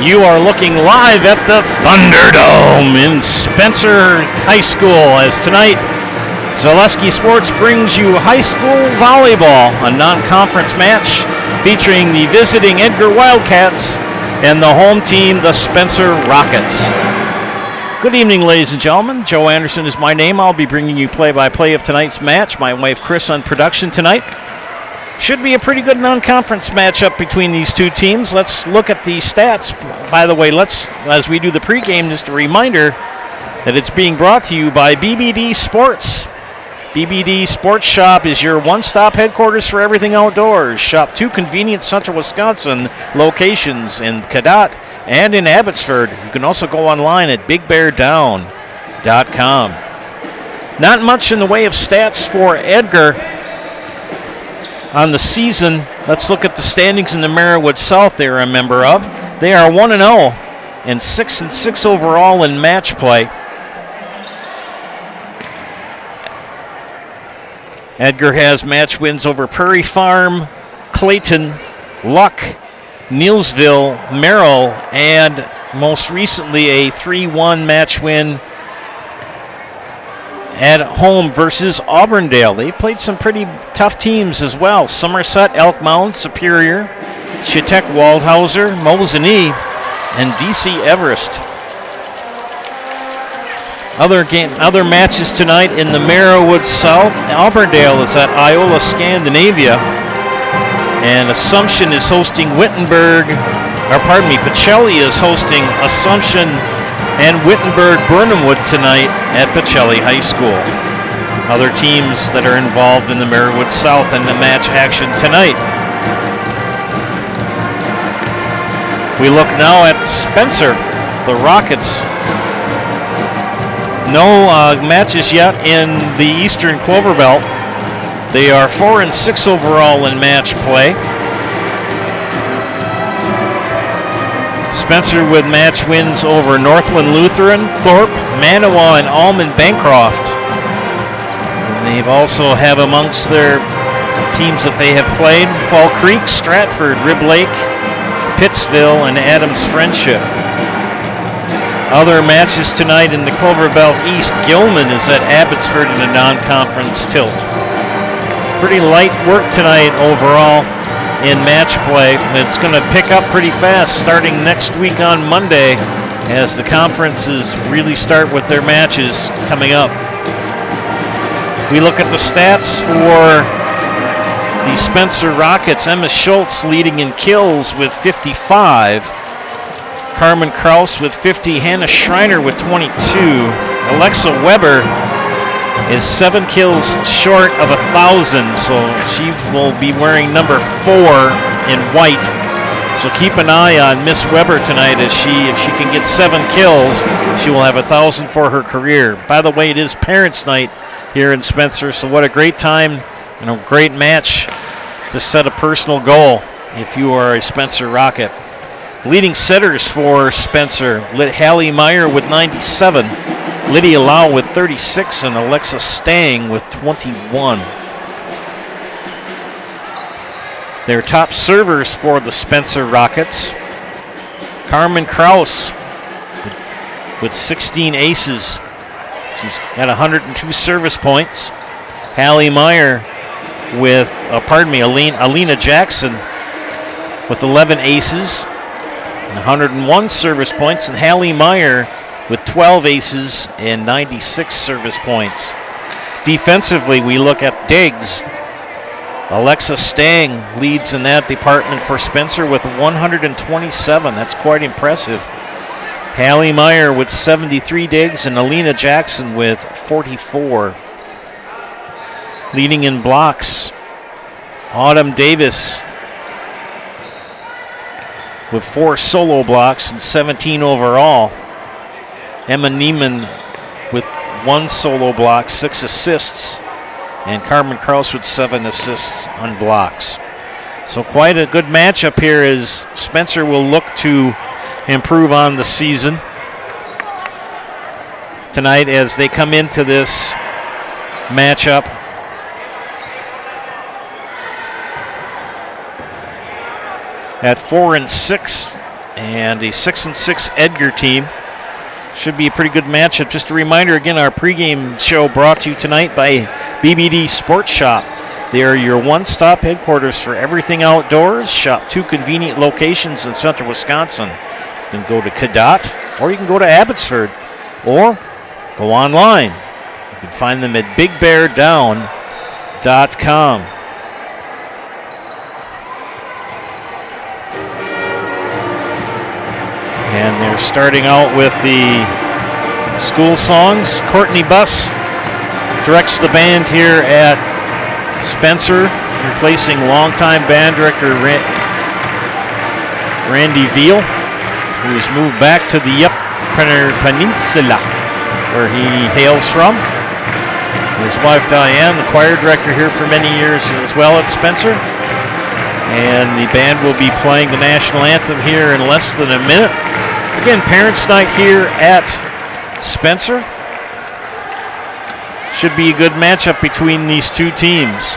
You are looking live at the Thunderdome in Spencer High School as tonight Zaleski Sports brings you high school volleyball, a non-conference match featuring the visiting Edgar Wildcats and the home team, the Spencer Rockets. Good evening, ladies and gentlemen. Joe Anderson is my name. I'll be bringing you play-by-play of tonight's match. My wife Chris on production tonight. Should be a pretty good non-conference matchup between these two teams. Let's look at the stats. By the way, as we do the pregame, just a reminder that it's being brought to you by BBD Sports. BBD Sports Shop is your one-stop headquarters for everything outdoors. Shop 2 convenient Central Wisconsin locations in Cadott and in Abbotsford. You can also go online at bigbeardown.com. Not much in the way of stats for Edgar on the season. Let's look at the standings in the Merriwood South they're a member of. They are 1-0 and 6-6 overall in match play. Edgar has match wins over Prairie Farm, Clayton, Luck, Neilsville, Merrill, and most recently a 3-1 match win at home versus Auburndale. They've played some pretty tough teams as well. Somerset, Elk Mound, Superior, Shitek, Waldhauser, Mosinee, and DC Everest. Other matches tonight in the Merriwood South. Auburndale is at Iola Scandinavia. And Assumption is hosting Pacelli is hosting Assumption and Wittenberg-Burnhamwood tonight at Pacelli High School. Other teams that are involved in the Merriwood South and the match action tonight. We look now at Spencer, the Rockets. No matches yet in the Eastern Clover Belt. They are 4-6 overall in match play. Spencer with match wins over Northland Lutheran, Thorpe, Manawa, and Almond Bancroft. And they've also have amongst their teams that they have played Fall Creek, Stratford, Rib Lake, Pittsville, and Adams Friendship. Other matches tonight in the Clover Belt East. Gilman is at Abbotsford in a non-conference tilt. Pretty light work tonight overall in match play. It's going to pick up pretty fast starting next week on Monday as the conferences really start with their matches coming up. We look at the stats for the Spencer Rockets. Emma Schultz leading in kills with 55. Carmen Kraus with 50, Hannah Schreiner with 22. Alexa Weber is 7 kills short of 1,000, so she will be wearing number 4 in white. So keep an eye on Miss Weber tonight if she can get 7 kills, she will have 1,000 for her career. By the way, it is Parents' Night here in Spencer, so what a great time and a great match to set a personal goal if you are a Spencer Rocket. Leading setters for Spencer, Hallie Meyer with 97, Lydia Lau with 36, and Alexa Stang with 21. Their top servers for the Spencer Rockets, Carmen Kraus with 16 aces. She's got 102 service points. Hallie Meyer with, Alina Jackson with 11 aces. 101 service points, and Hallie Meyer with 12 aces and 96 service points. Defensively, we look at Diggs. Alexa Stang leads in that department for Spencer with 127. That's quite impressive. Hallie Meyer with 73 digs and Alina Jackson with 44. Leading in blocks, Autumn Davis with 4 solo blocks and 17 overall. Emma Neiman with 1 solo block, 6 assists, and Carmen Kraus with 7 assists on blocks. So quite a good matchup here as Spencer will look to improve on the season tonight as they come into this matchup. At 4-6 and a 6-6 Edgar team. Should be a pretty good matchup. Just a reminder again, our pregame show brought to you tonight by BBD Sports Shop. They are your one-stop headquarters for everything outdoors. Shop 2 convenient locations in central Wisconsin. You can go to Cadott, or you can go to Abbotsford, or go online. You can find them at bigbeardown.com. And they're starting out with the school songs. Courtney Buss directs the band here at Spencer, replacing longtime band director Randy Veal, who has moved back to the Upper Peninsula, where he hails from. His wife Diane, the choir director here for many years as well at Spencer. And the band will be playing the national anthem here in less than a minute. Again, Parents' Night here at Spencer. Should be a good matchup between these two teams.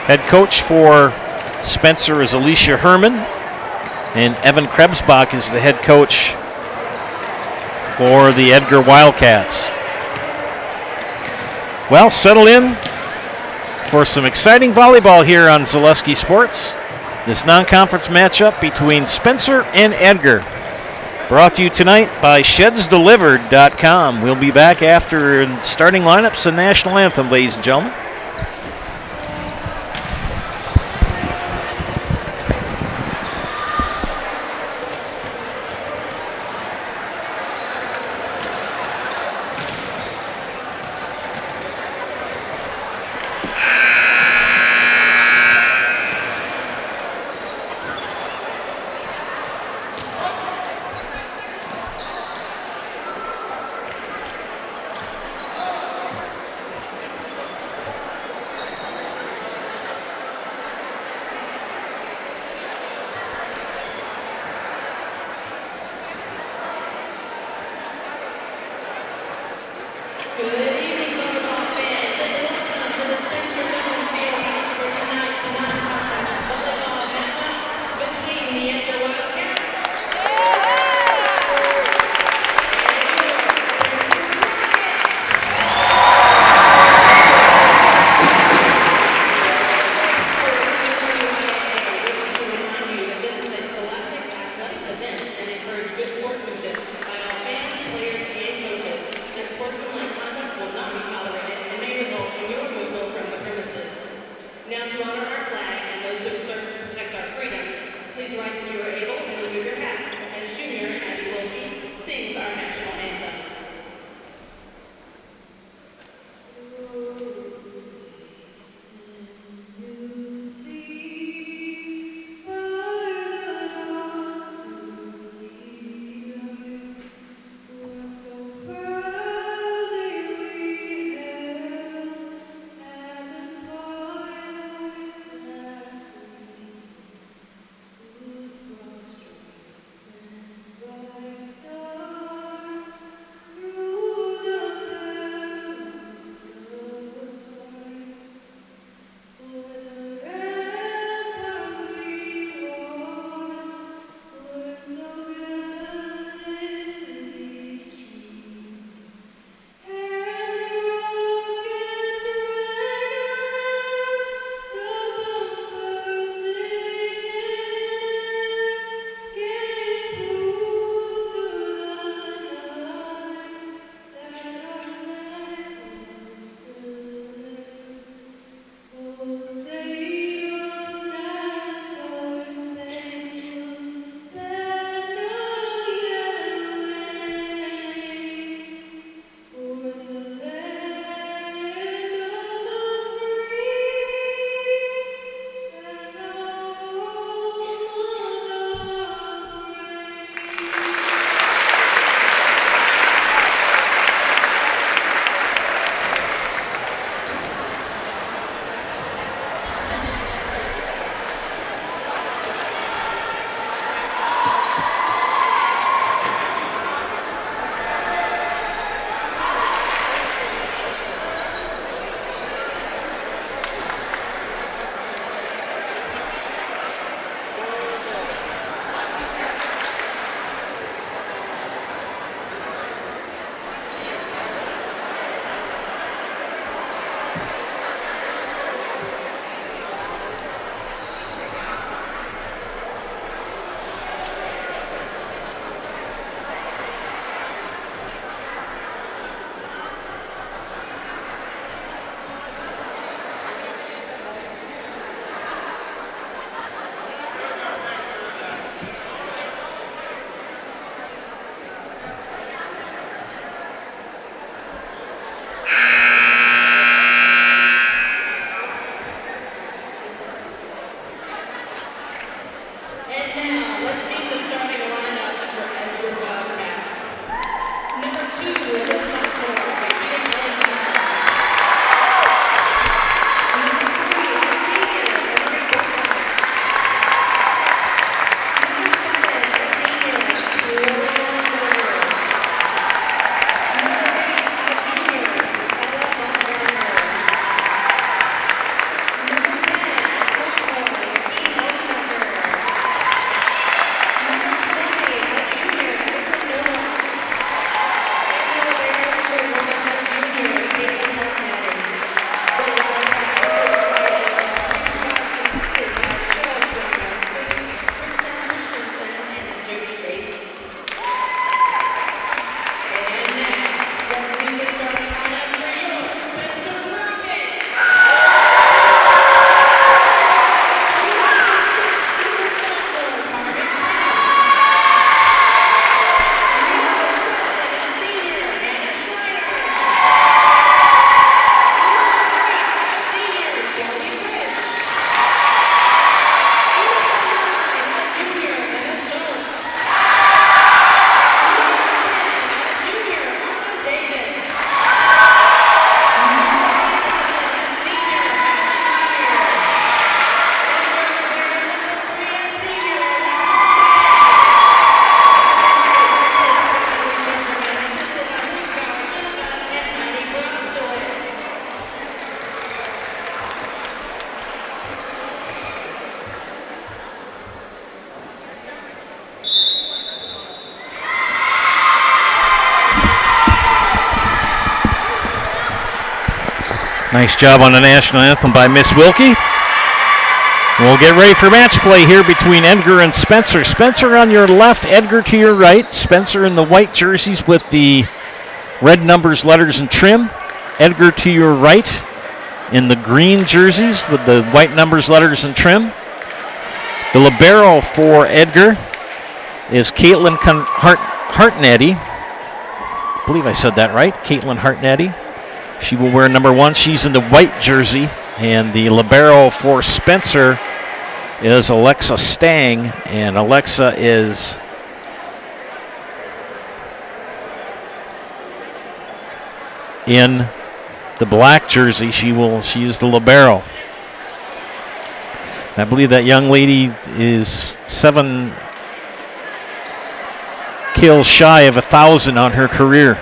Head coach for Spencer is Alicia Herman, and Evan Krebsbach is the head coach for the Edgar Wildcats. Well, settle in for some exciting volleyball here on Zaleski Sports. This non-conference matchup between Spencer and Edgar. Brought to you tonight by ShedsDelivered.com. We'll be back after starting lineups and national anthem, ladies and gentlemen. Nice job on the national anthem by Miss Wilkie. We'll get ready for match play here between Edgar and Spencer. Spencer on your left, Edgar to your right. Spencer in the white jerseys with the red numbers, letters, and trim. Edgar to your right in the green jerseys with the white numbers, letters, and trim. The libero for Edgar is Caitlin Hartnetty. I believe I said that right, Caitlin Hartnetty. She will wear number 1. She's in the white jersey. And the libero for Spencer is Alexa Stang. And Alexa is in the black jersey. She is the libero. I believe that young lady is 7 kills shy of 1,000 on her career.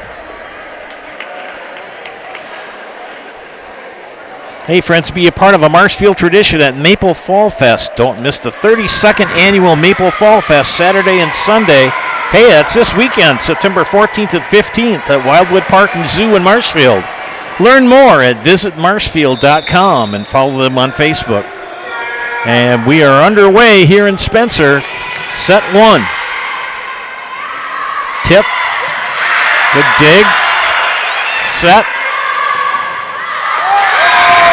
Hey friends, be a part of a Marshfield tradition at Maple Fall Fest. Don't miss the 32nd annual Maple Fall Fest, Saturday and Sunday. Hey, that's this weekend, September 14th and 15th at Wildwood Park and Zoo in Marshfield. Learn more at visitmarshfield.com and follow them on Facebook. And we are underway here in Spencer. Set 1. Tip. Good dig. Set.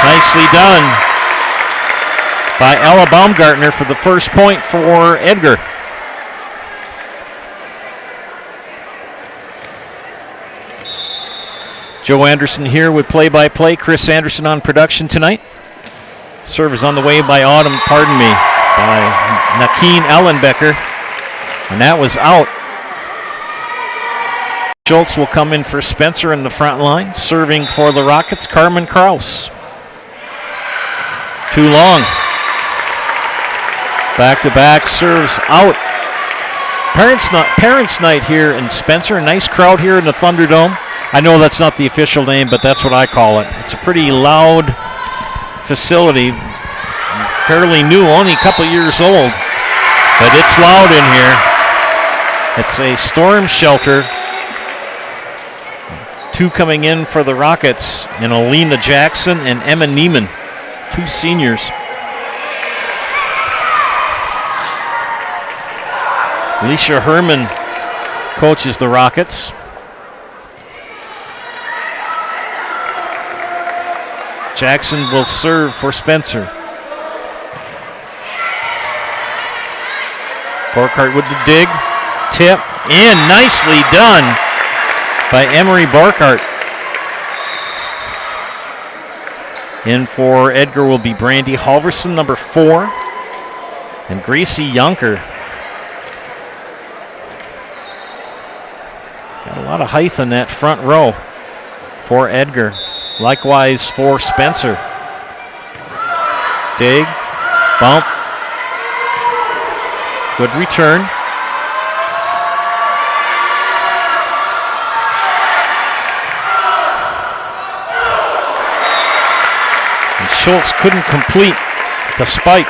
Nicely done by Ella Baumgartner for the first point for Edgar. Joe Anderson here with play-by-play. Chris Anderson on production tonight. Serve is on the way by Nakeen Ellenbecker. And that was out. Schultz will come in for Spencer in the front line. Serving for the Rockets, Carmen Kraus. Too long. Back-to-back serves out. Parents' night here in Spencer. Nice crowd here in the Thunderdome. I know that's not the official name, but that's what I call it. It's a pretty loud facility. Fairly new, only a couple years old. But it's loud in here. It's a storm shelter. 2 coming in for the Rockets, and Alina Jackson and Emma Neiman. 2 seniors. Alicia Herman coaches the Rockets. Jackson will serve for Spencer. Borkhardt with the dig. Tip in. Nicely done by Emery Borkhardt. In for Edgar will be Brandy Halverson, number 4. And Gracie Yunker. Got a lot of height in that front row for Edgar. Likewise for Spencer. Dig. Bump. Good return. Schultz couldn't complete the spike.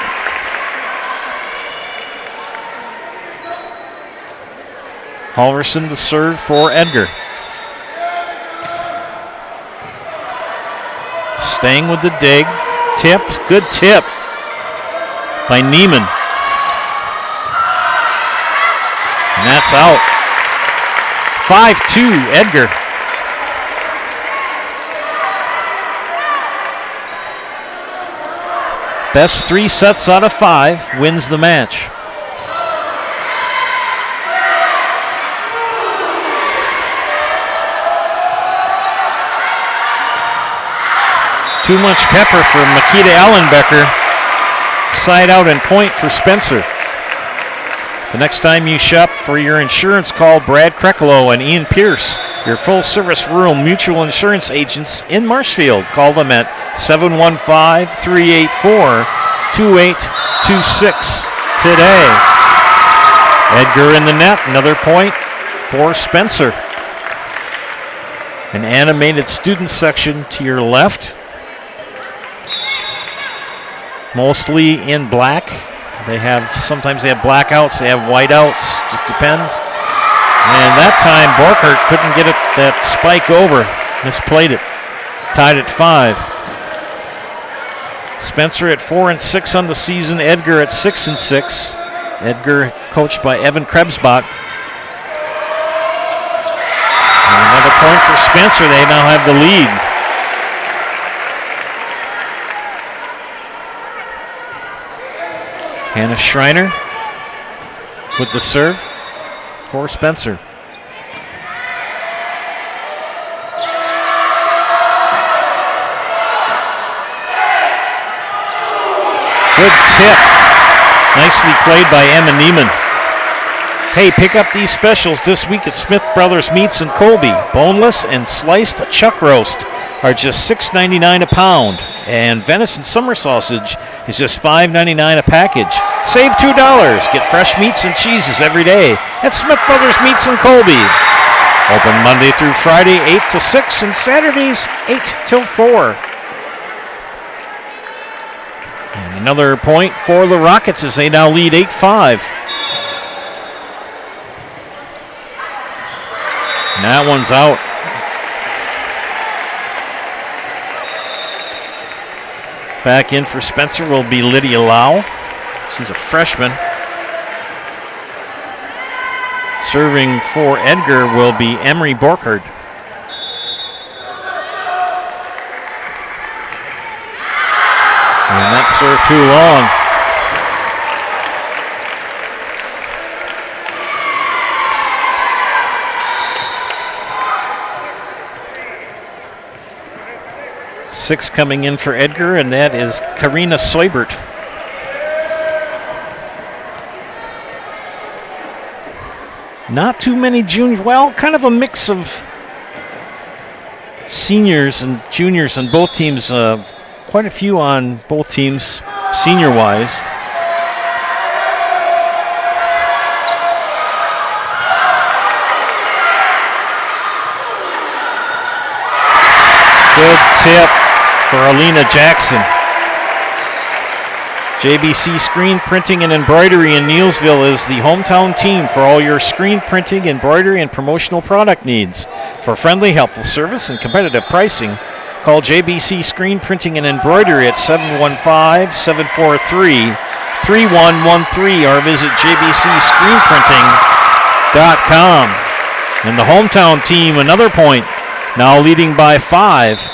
Halverson to serve for Edgar. Staying with the dig. Tipped. Good tip by Neiman. And that's out. 5-2 Edgar. Best 3 sets out of 5 wins the match. Too much pepper for Makita Ellenbecker. Side out and point for Spencer. The next time you shop for your insurance, call Brad Krekalo and Ian Pierce, your full-service rural mutual insurance agents in Marshfield. Call them at 715-384-2826 today. Edgar in the net, another point for Spencer. An animated student section to your left. Mostly in black. Sometimes they have blackouts, they have whiteouts, just depends. And that time Borkhardt couldn't get that spike over, misplayed it. Tied at 5. Spencer at 4-6 on the season. Edgar at 6-6. Edgar coached by Evan Krebsbach. And another point for Spencer. They now have the lead. Hannah Schreiner with the serve for Spencer. Good tip. Nicely played by Emma Neiman. Hey, pick up these specials this week at Smith Brothers Meats in Colby. Boneless and sliced chuck roast are just $6.99 a pound. And venison summer sausage is just $5.99 a package. Save $2. Get fresh meats and cheeses every day at Smith Brothers Meats in Colby. Open Monday through Friday, 8 to 6, and Saturdays, 8 till 4. And another point for the Rockets as they now lead 8-5. And that one's out. Back in for Spencer will be Lydia Lau. She's a freshman. Serving for Edgar will be Emery Borkhardt. And that serve too long. Six coming in for Edgar, and that is Karina Soibert. Not too many juniors. Well, kind of a mix of seniors and juniors on both teams. Quite a few on both teams, senior-wise. Good tip for Alina Jackson. JBC Screen Printing and Embroidery in Neelsville is the hometown team for all your screen printing, embroidery, and promotional product needs. For friendly, helpful service and competitive pricing, call JBC Screen Printing and Embroidery at 715-743-3113 or visit jbcscreenprinting.com. And the hometown team, another point, now leading by 5.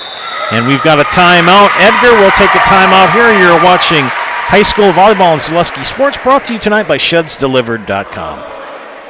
And we've got a timeout. Edgar will take a timeout here. You're watching High School Volleyball and Zaleski Sports, brought to you tonight by ShedsDelivered.com.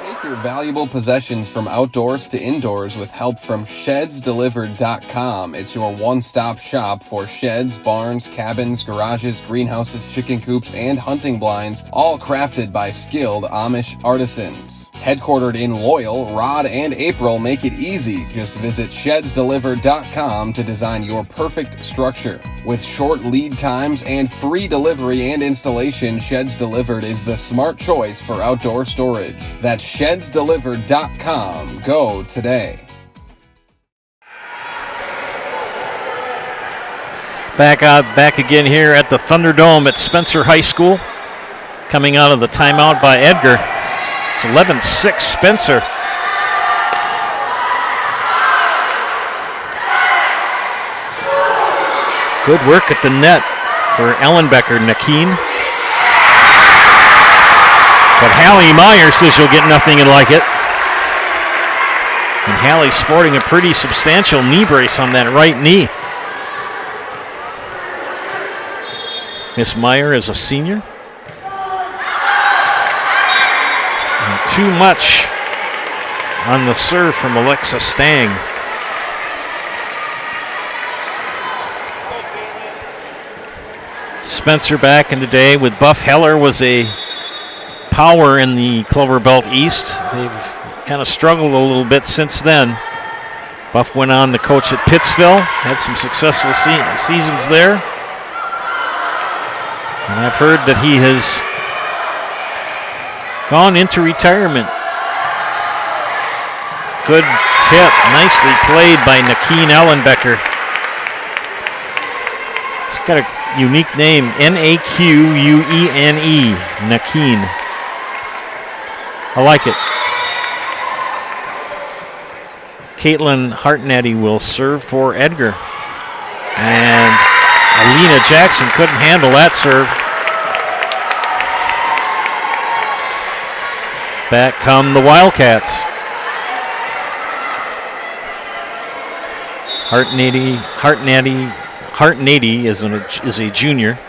Take your valuable possessions from outdoors to indoors with help from ShedsDelivered.com. It's your one-stop shop for sheds, barns, cabins, garages, greenhouses, chicken coops, and hunting blinds, all crafted by skilled Amish artisans. Headquartered in Loyal, Rod and April make it easy. Just visit ShedsDelivered.com to design your perfect structure. With short lead times and free delivery and installation, Sheds Delivered is the smart choice for outdoor storage. That's ShedsDelivered.com. Go today. Back again here at the Thunderdome at Spencer High School. Coming out of the timeout by Edgar. It's 11-6 Spencer. Good work at the net for Ellenbecker. Nakeen. But Hallie Meyer says you'll get nothing like it. And Hallie's sporting a pretty substantial knee brace on that right knee. Miss Meyer is a senior. And too much on the serve from Alexa Stang. Spencer back in the day with Buff Heller was a power in the Clover Belt East. They've kind of struggled a little bit since then. Buff went on to coach at Pittsville, had some successful seasons there. And I've heard that he has gone into retirement. Good tip, nicely played by Nakeen Ellenbecker. He's got a unique name, Naquene, Nakeen. I like it. Caitlin Hartnetty will serve for Edgar. And Alina Jackson couldn't handle that serve. Back come the Wildcats. Hartnady is a junior.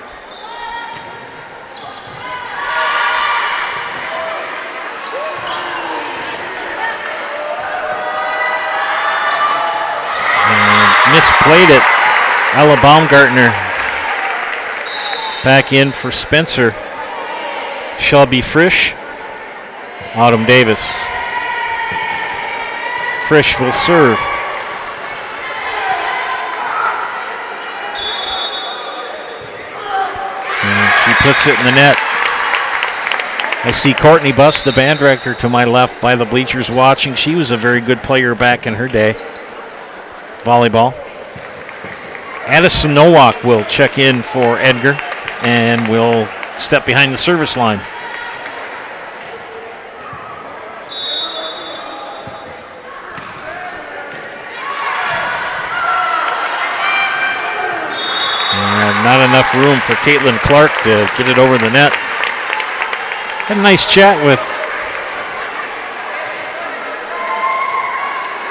And misplayed it. Ella Baumgartner back in for Spencer. Shelby Frisch. Autumn Davis. Frisch will serve. And she puts it in the net. I see Courtney Buss, the band director, to my left by the bleachers watching. She was a very good player back in her day. Volleyball. Addison Nowak will check in for Edgar and will step behind the service line. And not enough room for Caitlin Clark to get it over the net. Had a nice chat with...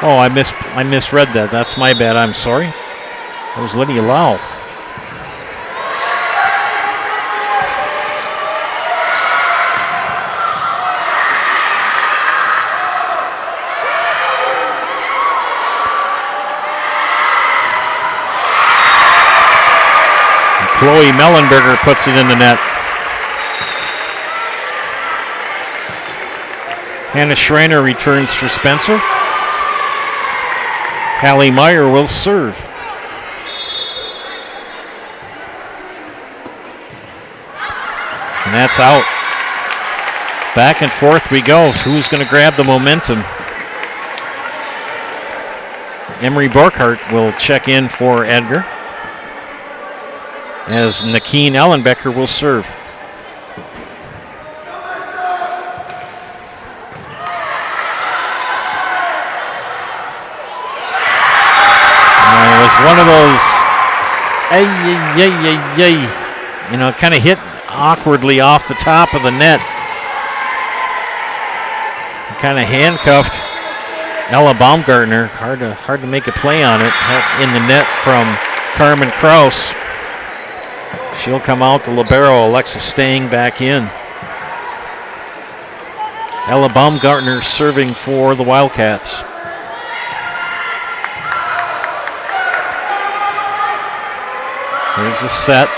Oh, I misread that. That's my bad. I'm sorry. That was Lydia Lau. And Chloe Mellenberger puts it in the net. Hannah Schreiner returns for Spencer. Hallie Meyer will serve. And that's out. Back and forth we go. Who's going to grab the momentum? Emery Borkhardt will check in for Edgar, as Nakeen Ellenbecker will serve. It was one of those, kind of hit awkwardly off the top of the net. Kind of handcuffed Ella Baumgartner. Hard to make a play on it. In the net from Carmen Kraus. She'll come out. The libero, Alexis Stang, back in. Ella Baumgartner serving for the Wildcats. Here's the set.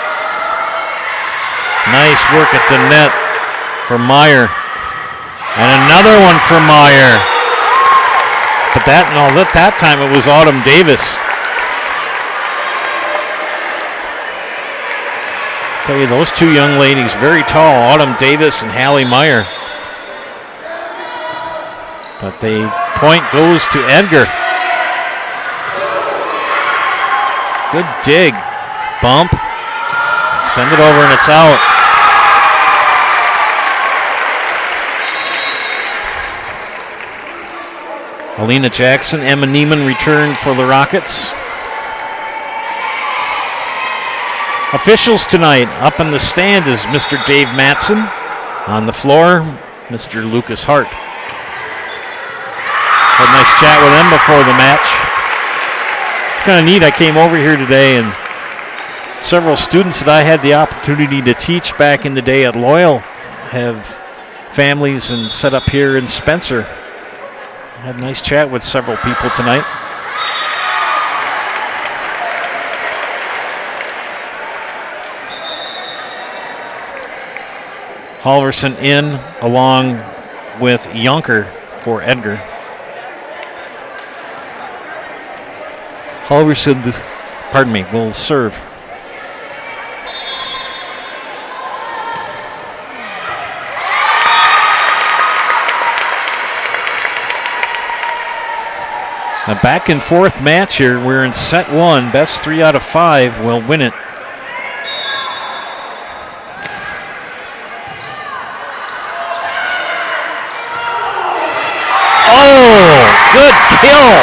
Nice work at the net for Meyer. And another one for Meyer. But that time it was Autumn Davis. Tell you, those two young ladies, very tall, Autumn Davis and Hallie Meyer. But the point goes to Edgar. Good dig. Bump. Send it over and it's out. Alina Jackson, Emma Neiman returned for the Rockets. Officials tonight, up in the stand is Mr. Dave Matson. On the floor, Mr. Lucas Hart. Had a nice chat with them before the match. It's kind of neat. I came over here today and several students that I had the opportunity to teach back in the day at Loyal have families and set up here in Spencer. Had a nice chat with several people tonight. Halverson in along with Yonker for Edgar. Halverson, will serve. A back and forth match here. We're in set one. Best 3 out of 5 will win it. Oh, good kill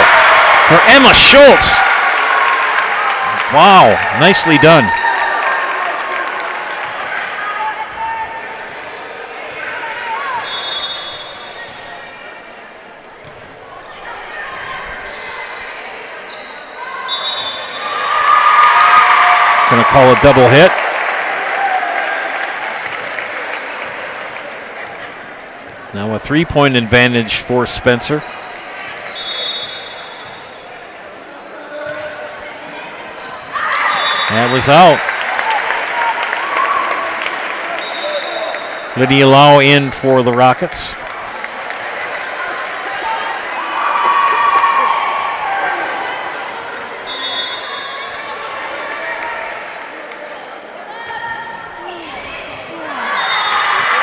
for Emma Schultz. Wow, nicely done. Gonna call a double hit. Now a 3-point advantage for Spencer. That was out. Lydia Lau in for the Rockets.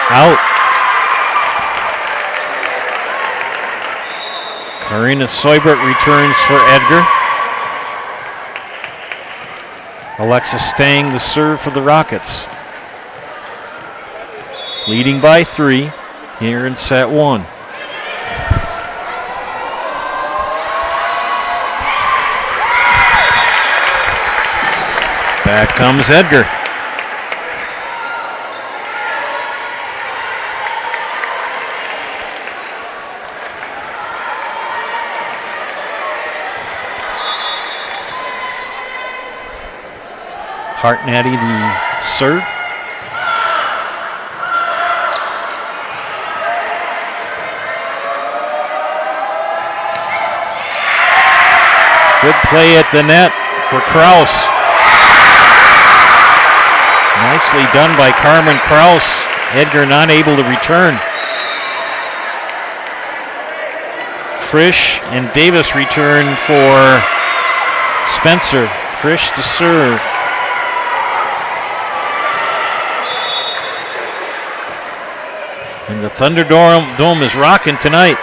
Out. Karina Seubert returns for Edgar. Alexis Stang the serve for the Rockets. Leading by 3 here in set 1. Back comes Edgar. Hartnady the serve. Good play at the net for Kraus. Nicely done by Carmen Kraus. Edgar not able to return. Frisch and Davis return for Spencer. Frisch to serve. And the Thunderdome is rocking tonight.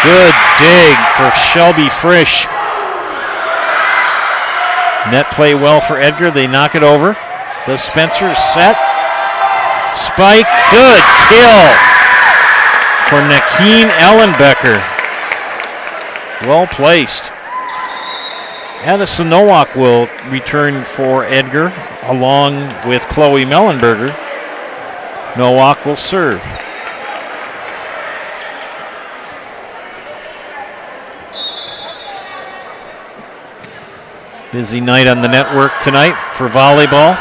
Good dig for Shelby Frisch. Net play well for Edgar. They knock it over. Does Spencer set? Spike. Good kill for Nakeen Ellenbecker. Well placed. Addison Nowak will return for Edgar along with Chloe Mellenberger. Nowak will serve. Busy night on the network tonight for volleyball.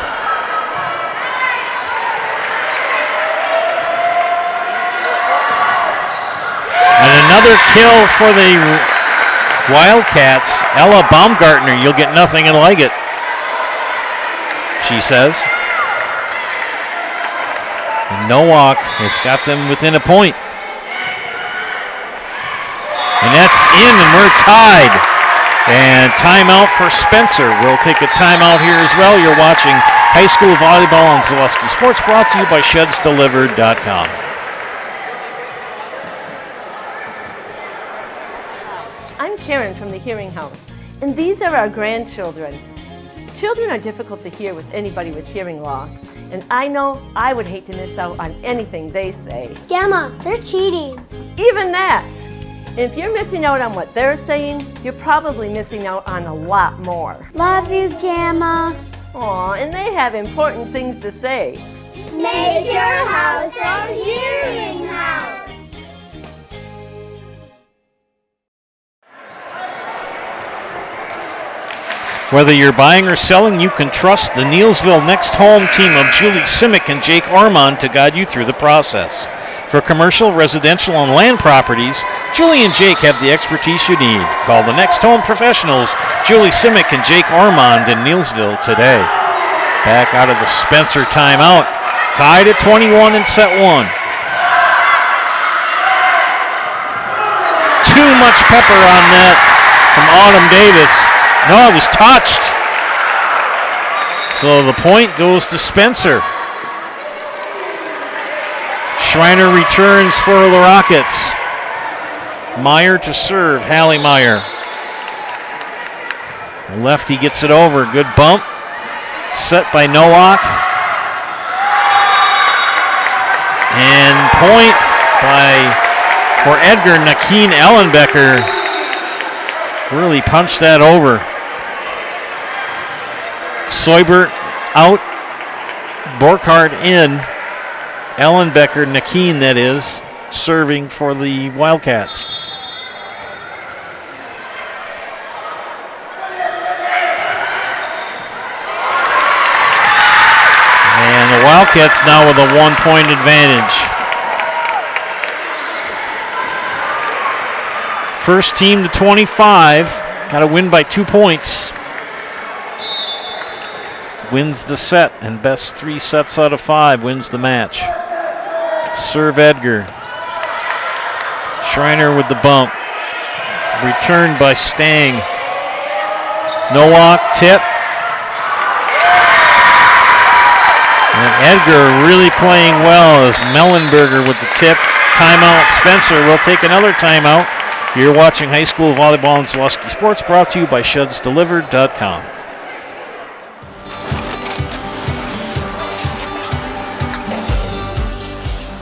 And another kill for the Wildcats. Ella Baumgartner, you'll get nothing like it, she says. And Nowak has got them within a point. And that's in, and we're tied. And timeout for Spencer. We'll take a timeout here as well. You're watching high school volleyball on Zaleski Sports, brought to you by ShedsDelivered.com. I'm Karen from the Hearing House, and these are our grandchildren. Children are difficult to hear with anybody with hearing loss, and I know I would hate to miss out on anything they say. Gamma, they're cheating. Even that. If you're missing out on what they're saying, you're probably missing out on a lot more. Love you, Gamma. Aw, and they have important things to say. Make your house a hearing house. Whether you're buying or selling, you can trust the Neilsville Next Home team of Julie Simic and Jake Ormond to guide you through the process. For commercial, residential, and land properties, Julie and Jake have the expertise you need. Call the Next Home professionals, Julie Simic and Jake Ormond in Neilsville today. Back out of the Spencer timeout. Tied at 21 in set 1. Too much pepper on that from Autumn Davis. No, it was touched. So the point goes to Spencer. Schreiner returns for the Rockets. Meyer to serve, Hallie Meyer. The lefty gets it over, good bump. Set by Nowak. And point for Edgar. Nakeen Ellenbecker really punched that over. Seubert out, Borkhardt in. Ellenbecker, Nakeen that is, serving for the Wildcats. Wildcats now with a 1-point advantage. First team to 25. Got to win by 2 points. Wins the set, and best 3 sets out of 5 wins the match. Serve Edgar. Schreiner with the bump. Returned by Stang. Nowak tip. And Edgar really playing well as Mellenberger with the tip. Timeout. Spencer will take another timeout. You're watching high school volleyball and Zaleski Sports, brought to you by ShedsDelivered.com.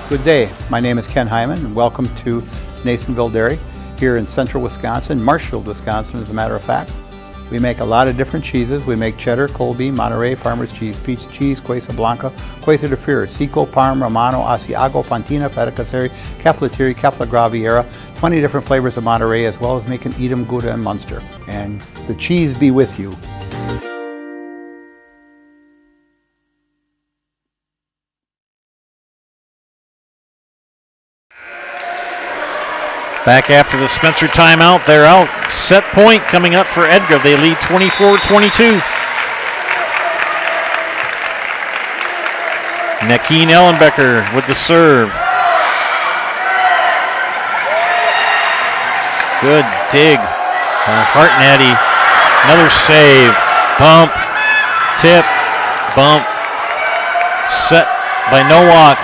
Good day. My name is Ken Hyman, and welcome to Nasonville Dairy here in central Wisconsin, Marshfield, Wisconsin, as a matter of fact. We make a lot of different cheeses. We make cheddar, Colby, Monterey, Farmer's Cheese, Pizza Cheese, Quesa Blanca, Quesa de Fir, Seco, Parm, Romano, Asiago, Fontina, Feta Caseri, Caflateri, Cafla Graviera, 20 different flavors of Monterey, as well as making Edam, Gouda, and Munster. And the cheese be with you. Back after the Spencer timeout, they're out. Set point coming up for Edgar. They lead 24-22. Nakeen Ellenbecker with the serve. Good dig by Hartnady. Another save. Bump. Tip. Bump. Set by Nowak.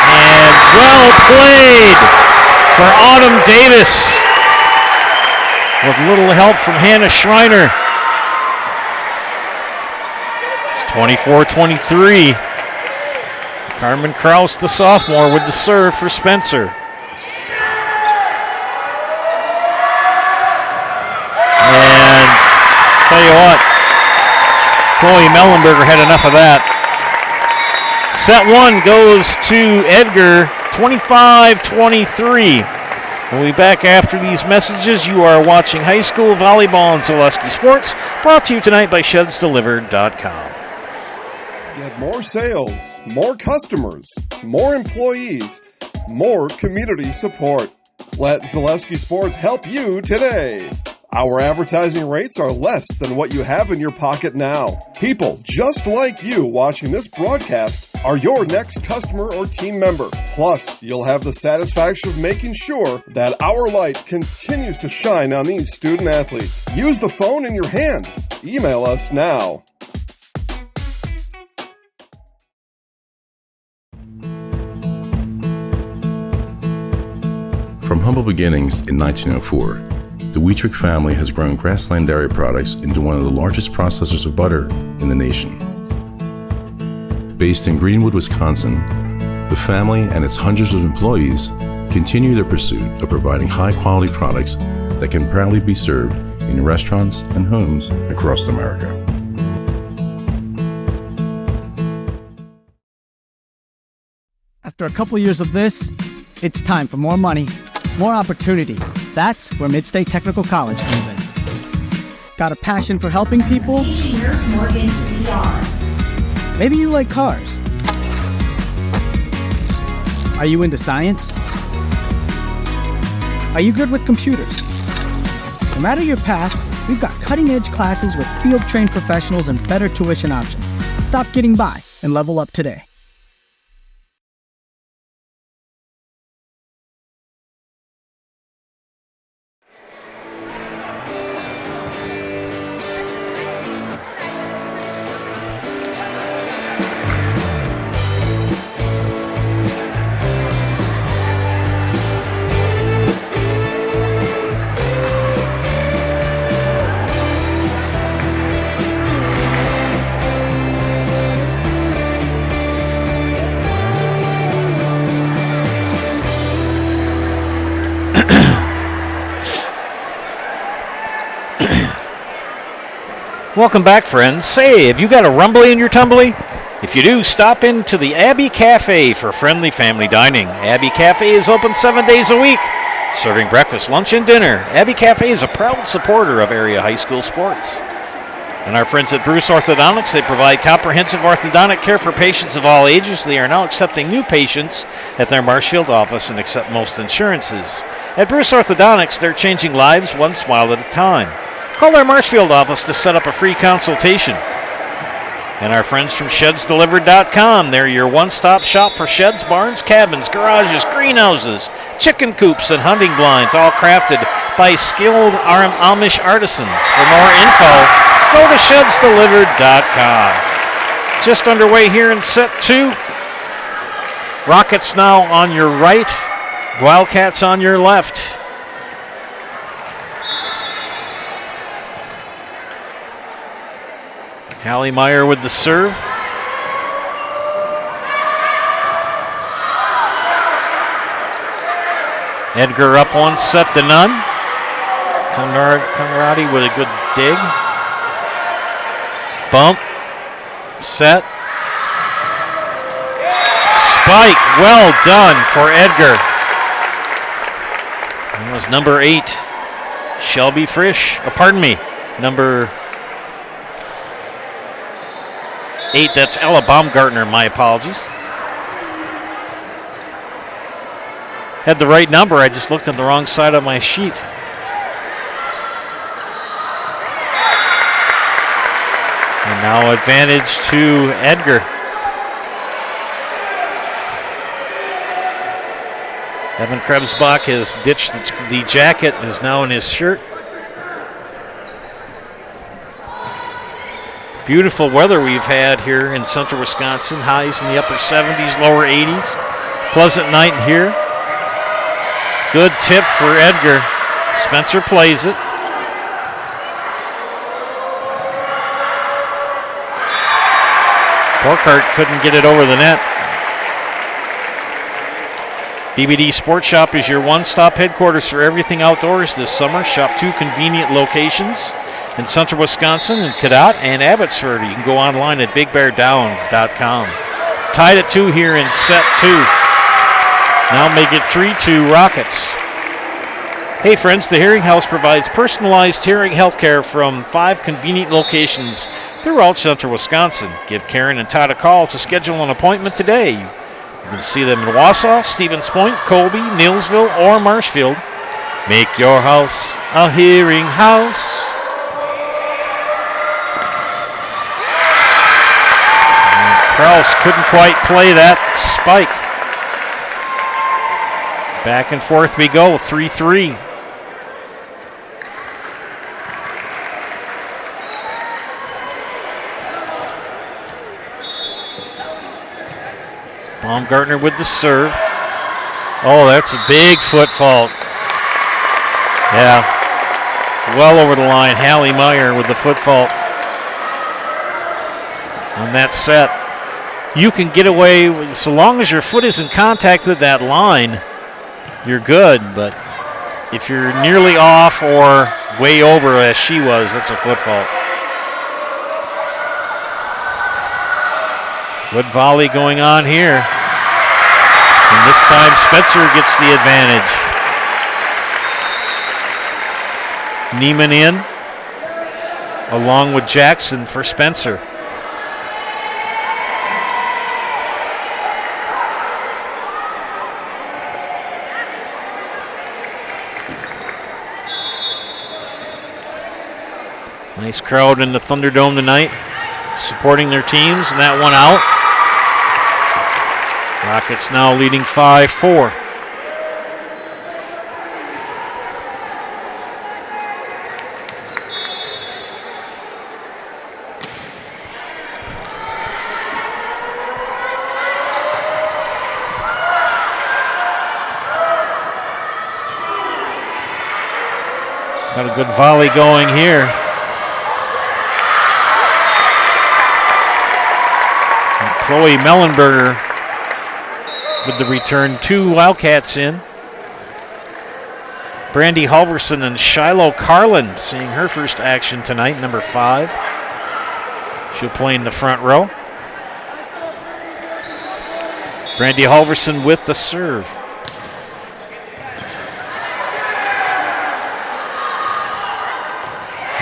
And well played for Autumn Davis, with little help from Hannah Schreiner. It's 24-23. Carmen Kraus, the sophomore, with the serve for Spencer. And tell you what, Chloe Mellenberger had enough of that. Set 1 goes to Edgar, 25-23. We'll be back after these messages. You are watching high school volleyball and Zaleski Sports, brought to you tonight by ShedsDelivered.com. Get more sales, more customers, more employees, more community support. Let Zaleski Sports help you today. Our advertising rates are less than what you have in your pocket now. People just like you watching this broadcast are your next customer or team member. Plus, you'll have the satisfaction of making sure that our light continues to shine on these student athletes. Use the phone in your hand. Email us now. From humble beginnings in 1904, the Wheatrick family has grown Grassland Dairy Products into one of the largest processors of butter in the nation. Based in Greenwood, Wisconsin, the family and its hundreds of employees continue their pursuit of providing high-quality products that can proudly be served in restaurants and homes across America. After a couple years of this, it's time for more money, more opportunity. That's where Midstate Technical College comes in. Got a passion for helping people? Maybe you like cars. Are you into science? Are you good with computers? No matter your path, we've got cutting-edge classes with field-trained professionals and better tuition options. Stop getting by and level up today. Welcome back, friends. Say, have you got a rumbly in your tumbly? If you do, stop into the Abbey Cafe for friendly family dining. Abbey Cafe is open 7 days a week, serving breakfast, lunch, and dinner. Abbey Cafe is a proud supporter of area high school sports. And our friends at Bruce Orthodontics, they provide comprehensive orthodontic care for patients of all ages. They are now accepting new patients at their Marshfield office and accept most insurances. At Bruce Orthodontics, they're changing lives one smile at a time. Call their Marshfield office to set up a free consultation. And our friends from ShedsDelivered.com, they're your one-stop shop for sheds, barns, cabins, garages, greenhouses, chicken coops, and hunting blinds, all crafted by skilled Amish artisans. For more info, go to ShedsDelivered.com. Just underway here in set 2. Rockets now on your right, Wildcats on your left. Hallie Meyer with the serve. Edgar up 1 set to none. Conradi with a good dig. Bump. Set. Spike. Well done for Edgar. That was number 8. Shelby Frisch. Number 8, that's Ella Baumgartner, my apologies. Had the right number, I just looked on the wrong side of my sheet. And now advantage to Edgar. Evan Krebsbach has ditched the jacket and is now in his shirt. Beautiful weather we've had here in central Wisconsin. Highs in the upper 70s, lower 80s. Pleasant night here. Good tip for Edgar. Spencer plays it. Borkhardt couldn't get it over the net. BBD Sports Shop is your one-stop headquarters for everything outdoors this summer. Shop 2 convenient locations in central Wisconsin, in Cadott and Abbotsford. You can go online at bigbeardown.com. Tied at 2 here in set 2. Now make it 3-2 Rockets. Hey friends, the Hearing House provides personalized hearing health care from 5 convenient locations throughout central Wisconsin. Give Karen and Todd a call to schedule an appointment today. You can see them in Wausau, Stevens Point, Colby, Neillsville, or Marshfield. Make your house a hearing house. Krause couldn't quite play that spike. Back and forth we go, 3-3. Baumgartner with the serve. Oh, that's a big foot fault. Yeah, well over the line. Hallie Meyer with the foot fault on that set. You can get away with, so long as your foot is in contact with that line, you're good. But if you're nearly off or way over as she was, that's a foot fault. Good volley going on here. And this time Spencer gets the advantage. Neiman in, along with Jackson for Spencer. Nice crowd in the Thunderdome tonight, supporting their teams, and that one out. Rockets now leading 5-4. Got a good volley going here. Chloe Mellenberger with the return. 2 Wildcats in. Brandy Halverson and Shiloh Carlin seeing her first action tonight, number 5. She'll play in the front row. Brandy Halverson with the serve.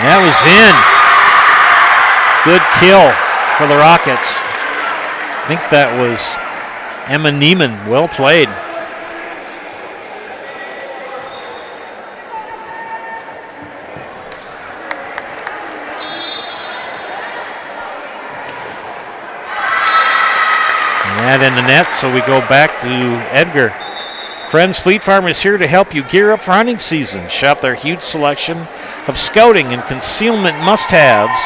That was in. Good kill for the Rockets. I think that was Emma Neiman. Well played. That in the net, so we go back to Edgar. Friends Fleet Farm is here to help you gear up for hunting season. Shop their huge selection of scouting and concealment must-haves,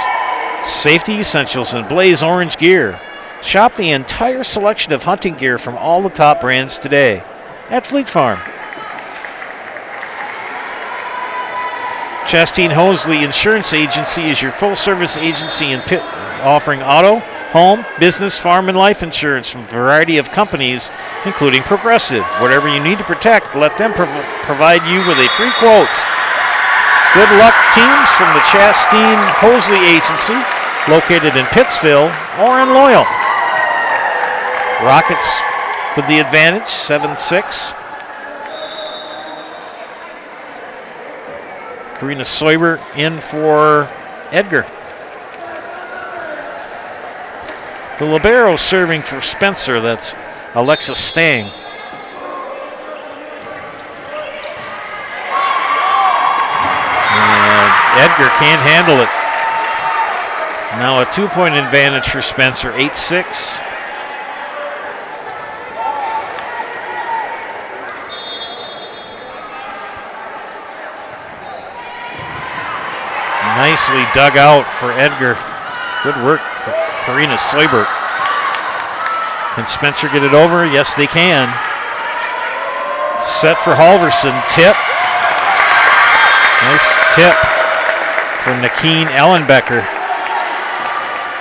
safety essentials, and blaze orange gear. Shop the entire selection of hunting gear from all the top brands today at Fleet Farm. Chastine Hosley Insurance Agency is your full-service agency in Pitt, offering auto, home, business, farm, and life insurance from a variety of companies, including Progressive. Whatever you need to protect, let them provide you with a free quote. Good luck, teams from the Chastine Hosley Agency, located in Pittsville or in Loyal. Rockets with the advantage, 7-6. Karina Soibert in for Edgar. The libero serving for Spencer, that's Alexa Stang. And Edgar can't handle it. Now a 2-point advantage for Spencer, 8-6. Nicely dug out for Edgar. Good work, Karina Soibert. Can Spencer get it over? Yes, they can. Set for Halverson. Tip. Nice tip for Nakeen Ellenbecker.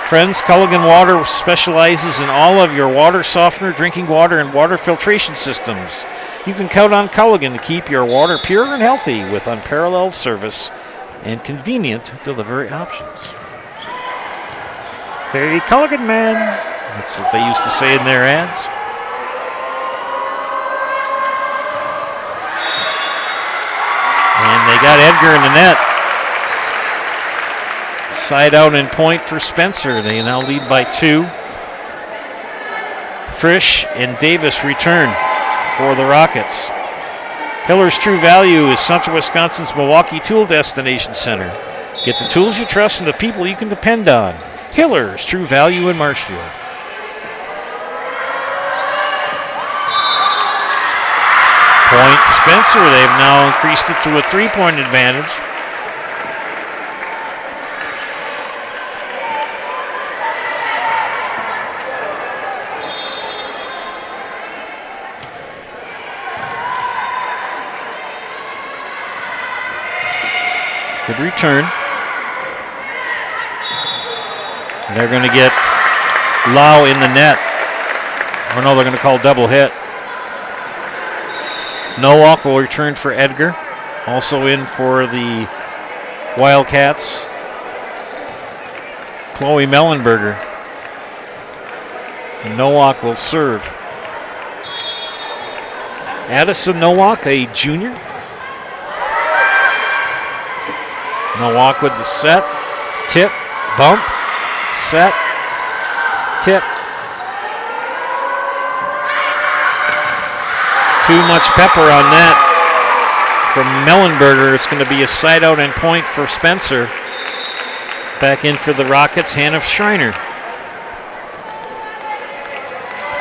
Friends, Culligan Water specializes in all of your water softener, drinking water, and water filtration systems. You can count on Culligan to keep your water pure and healthy with unparalleled service and convenient delivery options. Hey, Culligan man. That's what they used to say in their ads. And they got Edgar in the net. Side out and point for Spencer. They now lead by 2. Frisch and Davis return for the Rockets. Hiller's True Value is Central Wisconsin's Milwaukee Tool Destination Center. Get the tools you trust and the people you can depend on. Hiller's True Value in Marshfield. Point Spencer. They've now increased it to a 3-point advantage. Good return. They're going to get Lau in the net. Or no, they're going to call double hit. Nowak will return for Edgar. Also in for the Wildcats, Chloe Mellenberger. And Nowak will serve. Addison Nowak, a junior. Nowak with the set, tip, bump, set, tip. Too much pepper on that from Mellenberger. It's going to be a side out and point for Spencer. Back in for the Rockets, Hannah Schreiner.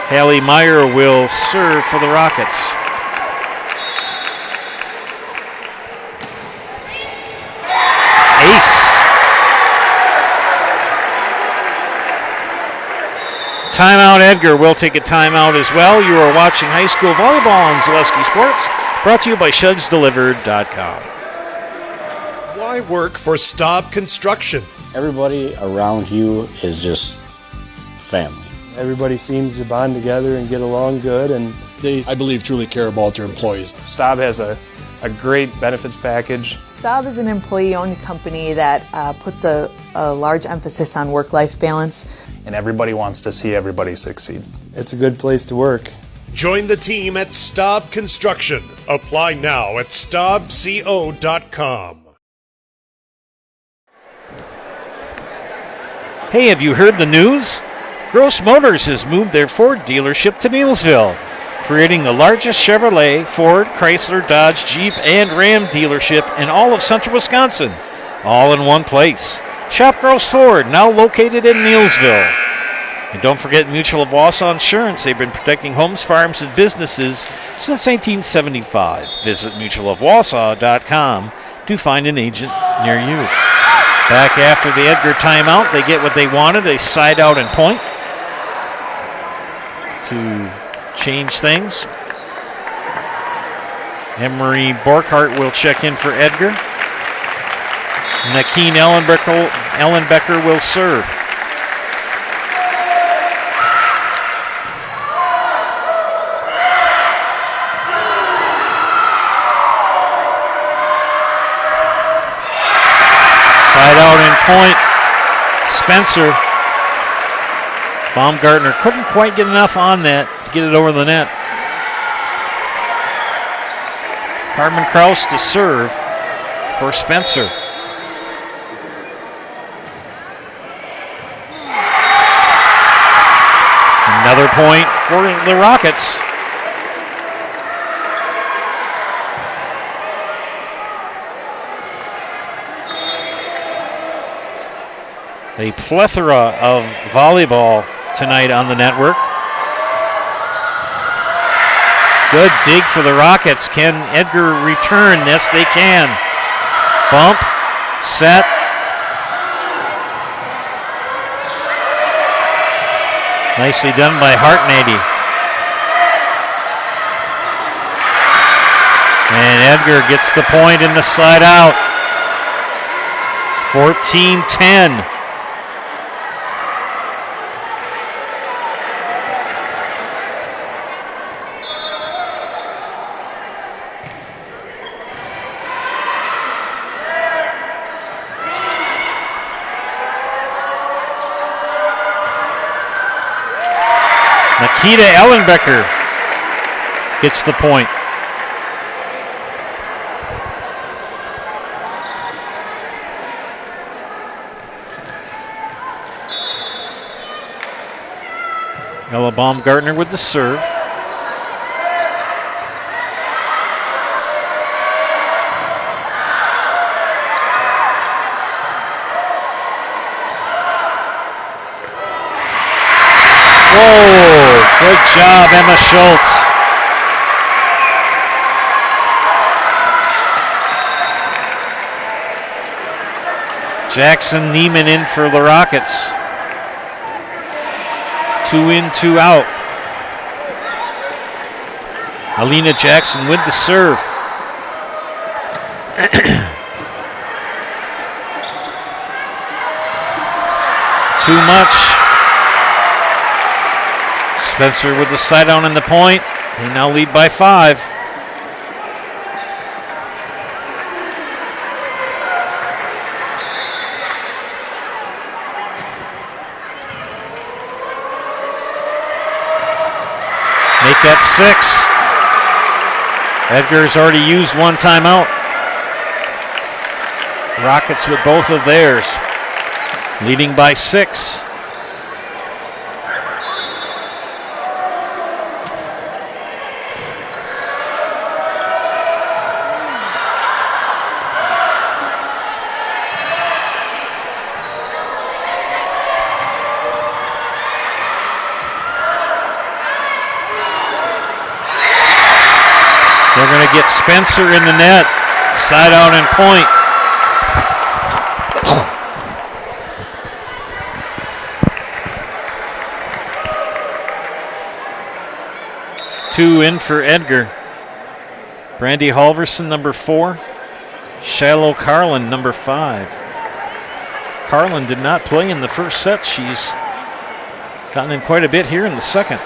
Hallie Meyer will serve for the Rockets. Ace. Timeout, Edgar will take a timeout as well. You are watching high school volleyball on Zaleski Sports, brought to you by ShedsDelivered.com. Why work for Staub Construction? Everybody around you is just family. Everybody seems to bond together and get along good, and they, I believe, truly care about their employees. Staub has a great benefits package. Staub is an employee-owned company that puts a large emphasis on work-life balance. And everybody wants to see everybody succeed. It's a good place to work. Join the team at Staub Construction. Apply now at staubco.com. Hey, have you heard the news? Gross Motors has moved their Ford dealership to Neillsville, creating the largest Chevrolet, Ford, Chrysler, Dodge, Jeep, and Ram dealership in all of central Wisconsin, all in one place. Shop Gross Ford, now located in Neillsville. And don't forget Mutual of Wausau Insurance. They've been protecting homes, farms, and businesses since 1875. Visit mutualofwausau.com to find an agent near you. Back after the Edgar timeout, they get what they wanted, a side out and point to change things. Emery Borkhardt will check in for Edgar. Nakeen Ellenbecker will serve. Side out and point. Spencer. Baumgartner couldn't quite get enough on that to get it over the net. Carmen Kraus to serve for Spencer. Another point for the Rockets. A plethora of volleyball tonight on the network. Good dig for the Rockets. Can Edgar return? Yes, they can. Bump, set. Nicely done by Hartnady. And Edgar gets the point in the side out. 14-10. Nikita Ellenbecker gets the point. Ella Baumgartner with the serve. Whoa, good job, Emma Schultz. Jackson Neiman in for the Rockets. 2 in, 2 out. Alina Jackson with the serve. Too much. Spencer with the side down and the point. They now lead by 5. Make that 6. Edgar's already used one timeout. Rockets with both of theirs. Leading by 6. They're going to get Spencer in the net. Side out and point. Two in for Edgar. Brandy Halverson, number 4. Shiloh Carlin, number 5. Carlin did not play in the first set. She's gotten in quite a bit here in the second.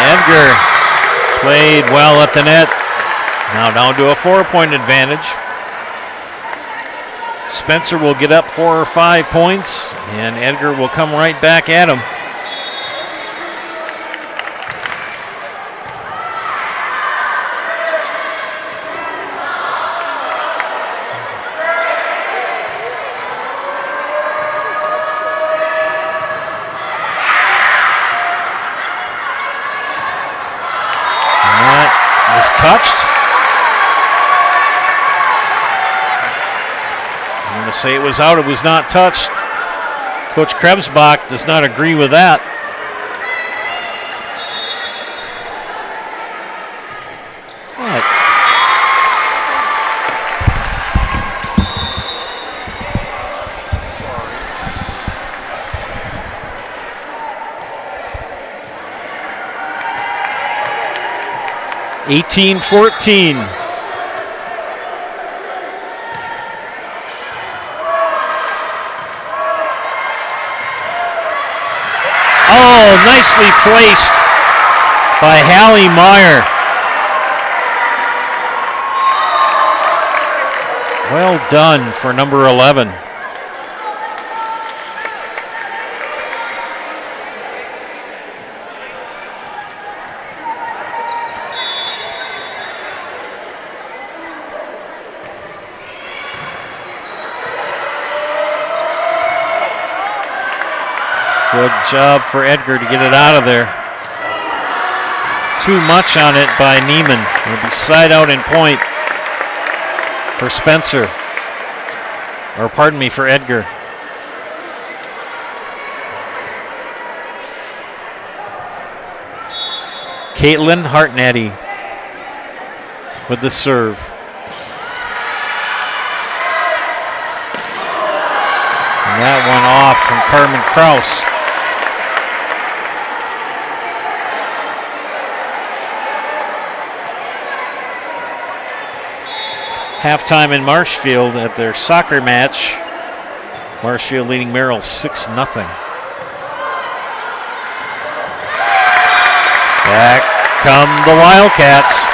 Edgar played well at the net. Now down to a 4-point advantage. Spencer will get up 4 or 5 points, and Edgar will come right back at him. touched. I'm going to say it was out. It was not touched. Coach Krebsbach does not agree with that. What? Sorry. 18-14. Oh, nicely placed by Hallie Meyer. Well done for number 11. Good job for Edgar to get it out of there. Too much on it by Neiman. It'll be side out and point for Spencer. Or pardon me, for Edgar. Caitlin Hartnady with the serve. And that one off from Carmen Kraus. Halftime in Marshfield at their soccer match. Marshfield leading Merrill 6-0. Back come the Wildcats.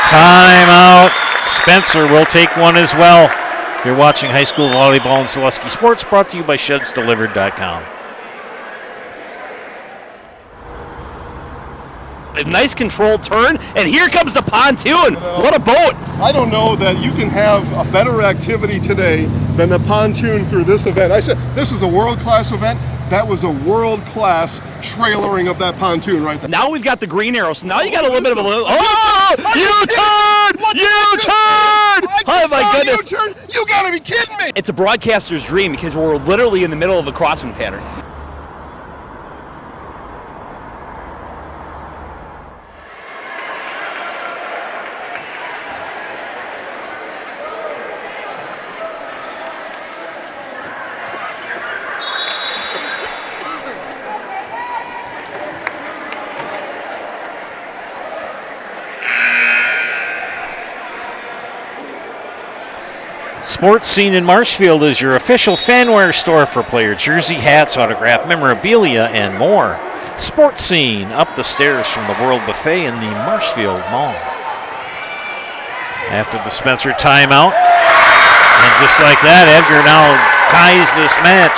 Timeout. Spencer will take one as well. You're watching high school volleyball and Zaleski Sports, brought to you by ShedsDelivered.com. A nice controlled turn, and here comes the pontoon. What a boat. I don't know that you can have a better activity today than the pontoon through this event. I said this is a world-class event. That was a world-class trailering of that pontoon right there. Now we've got the green arrow, so now you got a little bit of a... Oh! U-turn! U-turn! Oh, my goodness. U-turn? You got to be kidding me. It's a broadcaster's dream because we're literally in the middle of a crossing pattern. Sports Scene in Marshfield is your official fanwear store for player jersey, hats, autographed memorabilia, and more. Sports Scene, up the stairs from the World Buffet in the Marshfield Mall. After the Spencer timeout, and just like that, Edgar now ties this match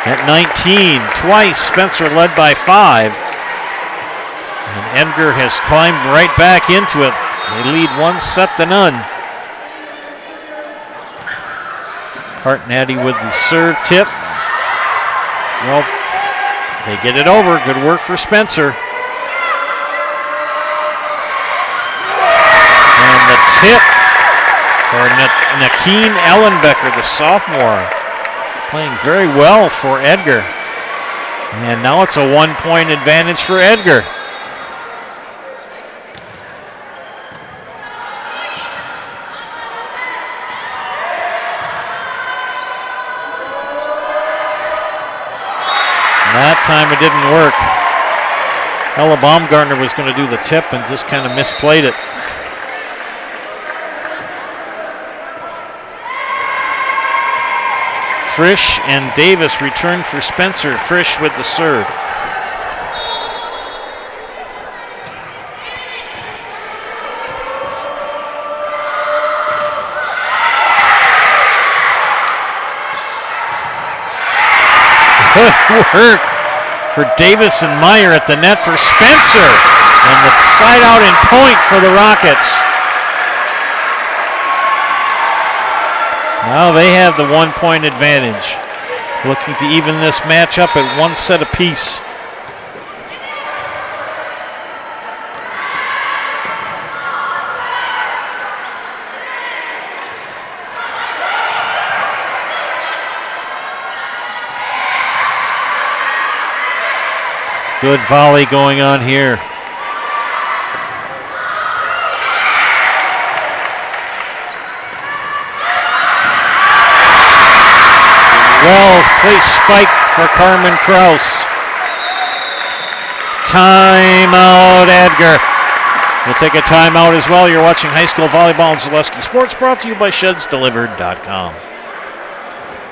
at 19. Twice, Spencer led by 5. And Edgar has climbed right back into it. They lead 1-0. Hartnady with the serve tip. Well, they get it over. Good work for Spencer. And the tip for Nakeen Ellenbecker, the sophomore. Playing very well for Edgar. And now it's a 1-point advantage for Edgar. That time it didn't work. Ella Baumgartner was going to do the tip and just kind of misplayed it. Frisch and Davis return for Spencer. Frisch with the serve. Good work for Davis and Meyer at the net for Spencer. And the side out and point for the Rockets. Now they have the 1-point advantage. Looking to even this match up at 1 set apiece. Good volley going on here. Well placed spike for Carmen Kraus. Timeout, Edgar. We'll take a timeout as well. You're watching high school volleyball and Zaleski Sports, brought to you by ShedsDelivered.com.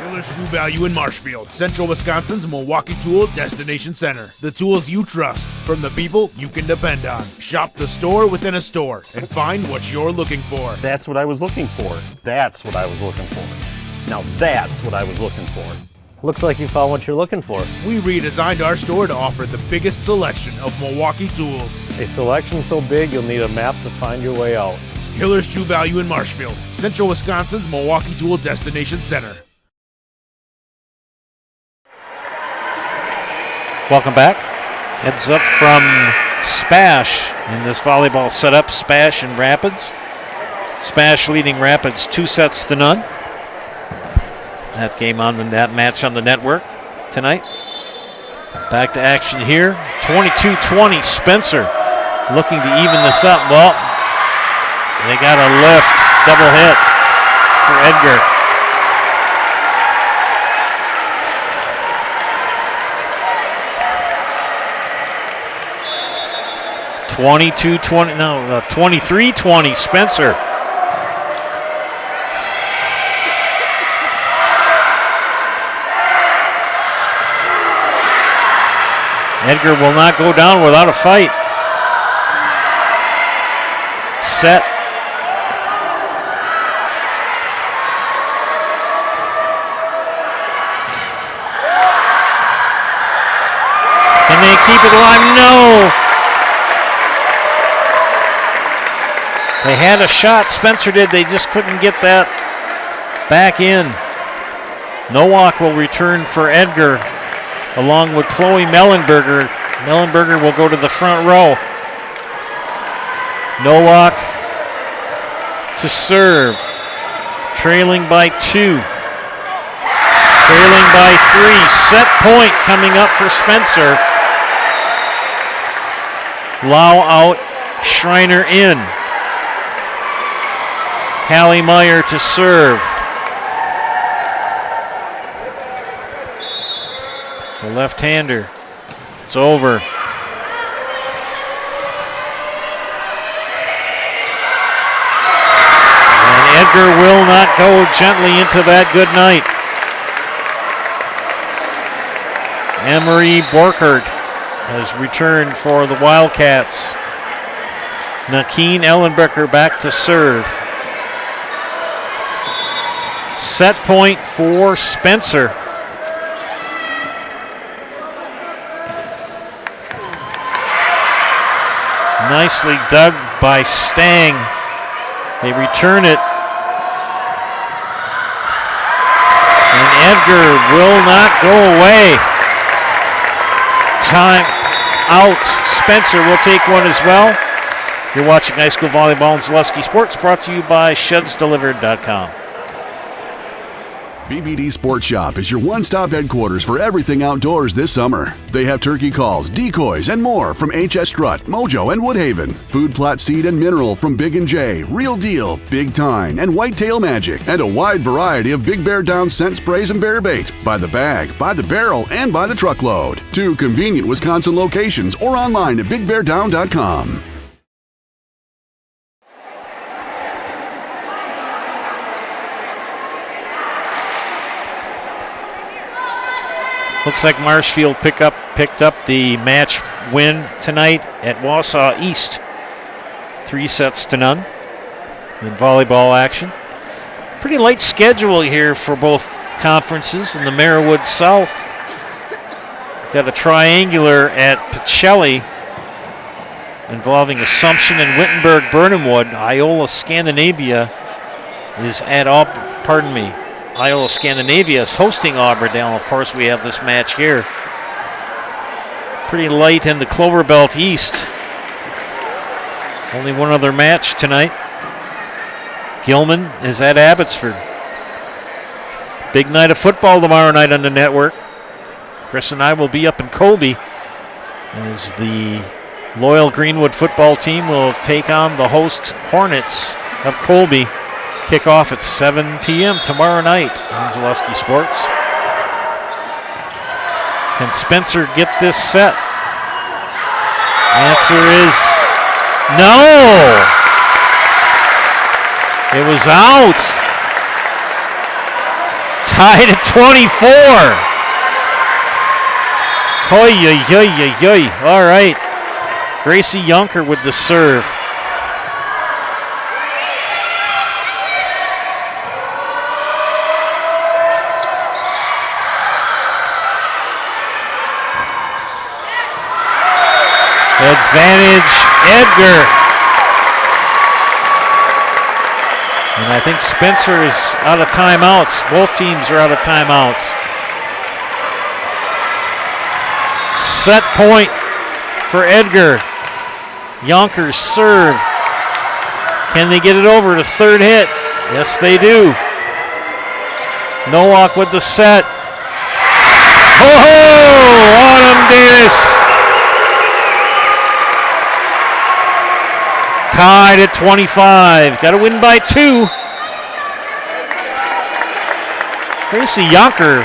Miller's True Value in Marshfield, Central Wisconsin's Milwaukee Tool Destination Center. The tools you trust from the people you can depend on. Shop the store within a store and find what you're looking for. That's what I was looking for. That's what I was looking for. Now that's what I was looking for. Looks like you found what you're looking for. We redesigned our store to offer the biggest selection of Milwaukee tools. A selection so big you'll need a map to find your way out. Miller's True Value in Marshfield, Central Wisconsin's Milwaukee Tool Destination Center. Welcome back. Heads up from Spash in this volleyball setup. Spash and Rapids. Spash leading Rapids 2-0. That game on that match on the network tonight. Back to action here. 22-20. Spencer looking to even this up. Well, they got a lift. Double hit for Edgar. No, 23-20, Spencer. Edgar will not go down without a fight. Set. Can they keep it alive? No. They had a shot, Spencer did, they just couldn't get that back in. Nowak will return for Edgar, along with Chloe Mellenberger. Mellenberger will go to the front row. Nowak to serve, trailing by 2. Trailing by 3, set point coming up for Spencer. Lau out, Schreiner in. Hallie Meyer to serve. The left-hander. It's over. And Edgar will not go gently into that good night. Emery Borkert has returned for the Wildcats. Nakeen Ellenbecker back to serve. Set point for Spencer. Nicely dug by Stang. They return it. And Edgar will not go away. Time out. Spencer will take one as well. You're watching high school volleyball and Zaleski Sports, brought to you by ShedsDelivered.com. BBD Sports Shop is your one-stop headquarters for everything outdoors this summer. They have turkey calls, decoys, and more from HS Strut, Mojo, and Woodhaven. Food plot seed and mineral from Big & J, Real Deal, Big Tine, and Whitetail Magic. And a wide variety of Big Bear Down scent sprays and bear bait. By the bag, by the barrel, and by the truckload. 2 convenient Wisconsin locations or online at BigBearDown.com. Looks like Marshfield picked up the match win tonight at Wausau East. 3-0 in volleyball action. Pretty light schedule here for both conferences. In the Marywood South, Got a triangular at Pacelli involving Assumption and Wittenberg Burnhamwood. Iola Scandinavia is Iola Scandinavia is hosting Auburndale. Of course, we have this match here. Pretty light in the Clover Belt East. Only one other match tonight. Gilman is at Abbotsford. Big night of football tomorrow night on the network. Chris and I will be up in Colby as the Loyal Greenwood football team will take on the host Hornets of Colby. Kickoff at 7 p.m. tomorrow night on Zaleski Sports. Can Spencer get this set? Answer is no. It was out. Tied at 24. Oy, oy, oy, oy, oy. All right. Gracie Yonker with the serve. Advantage, Edgar. And I think Spencer is out of timeouts. Both teams are out of timeouts. Set point for Edgar. Yonkers serve. Can they get it over to third hit? Yes, they do. Nowak with the set. Oh, Autumn Davis. Tied at 25. Got to win by 2. Gracie Yonker.